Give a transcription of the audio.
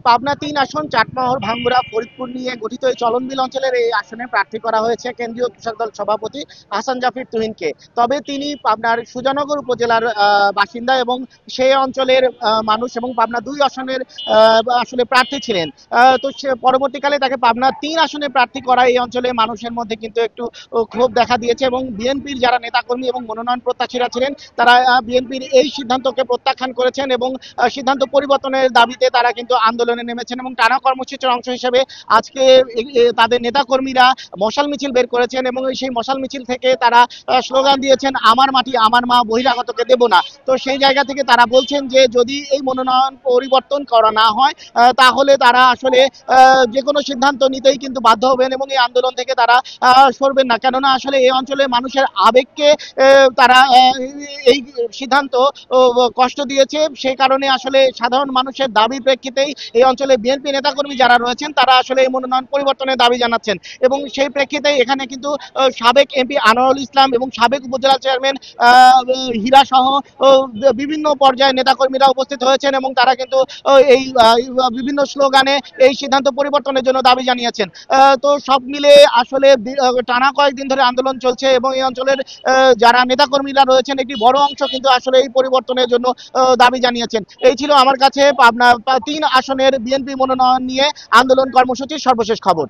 পাবনা ৩ আসন চাটমোহর, ভাঙ্গুড়া, ফরিদপুর নিয়ে গঠিত এই চলনবিল অঞ্চলের এই আসনে প্রার্থী করা হয়েছে কেন্দ্রীয় কৃষক দল সভাপতি হাসান জাফর তুহিনকে। তবে তিনি পাবনার সুজানগর উপজেলার বাসিন্দা এবং সেই অঞ্চলের মানুষ এবং পাবনা ২ আসনের আসলে প্রার্থী ছিলেন। তো সে পরবর্তীকালে তাকে পাবনা ৩ আসনে প্রার্থী করা এই অঞ্চলের মানুষের মধ্যে কিন্তু একটু ক্ষোভ দেখা দিয়েছে এবং বিএনপির যারা নেতাকর্মী এবং মনোনয়ন প্রত্যাশীরা ছিলেন তারা বিএনপির এই সিদ্ধান্তকে প্রত্যাখ্যান করেছেন এবং সিদ্ধান্ত পরিবর্তনের দাবিতে তারা কিন্তু আন্দোলনে নেমেছেন এবং টানা কর্মসূচির অংশ হিসেবে আজকে তাদের নেতাকর্মীরা মশাল মিছিল বের করেছেন এবং সেই মশাল মিছিল থেকে তারা স্লোগান দিয়েছেন, আমার মাটি আমার মা, বহিরাগতকে দেব না। তো সেই জায়গা থেকে তারা বলছেন যে যদি এই মনোনয়ন পরিবর্তন করা না হয় তাহলে তারা আসলে যে কোনো সিদ্ধান্ত নিতেই কিন্তু বাধ্য হবেন এবং এই আন্দোলন থেকে তারা সরবেন না। কেননা আসলে এই অঞ্চলে মানুষের আবেগকে তারা এই সিদ্ধান্ত কষ্ট দিয়েছে। সেই কারণে আসলে সাধারণ মানুষের দাবির প্রেক্ষিতেই এই অঞ্চলে বিএনপি নেতাকর্মী যারা রয়েছেন তারা আসলে এই মনোনয়ন পরিবর্তনের দাবি জানাচ্ছেন এবং সেই প্রেক্ষিতেই এখানে কিন্তু সাবেক এমপি আনোয়ারুল ইসলাম এবং সাবেক উপজেলা চেয়ারম্যান হীরা সহ বিভিন্ন পর্যায়ে নেতাকর্মীরা উপস্থিত হয়েছেন এবং তারা কিন্তু এই বিভিন্ন স্লোগানে এই সিদ্ধান্ত পরিবর্তনের জন্য দাবি জানিয়েছেন। তো সব মিলে আসলে টানা কয়েকদিন ধরে আন্দোলন চলছে এবং এই অঞ্চলের যারা নেতাকর্মীরা রয়েছেন একটি বড় অংশ কিন্তু আসলে এই পরিবর্তনের জন্য দাবি জানিয়েছেন। এই ছিল আমার কাছে পাবনা ৩ আসনের বিএনপি মনোনয়ন নিয়ে আন্দোলন কর্মসূচির সর্বশেষ খবর।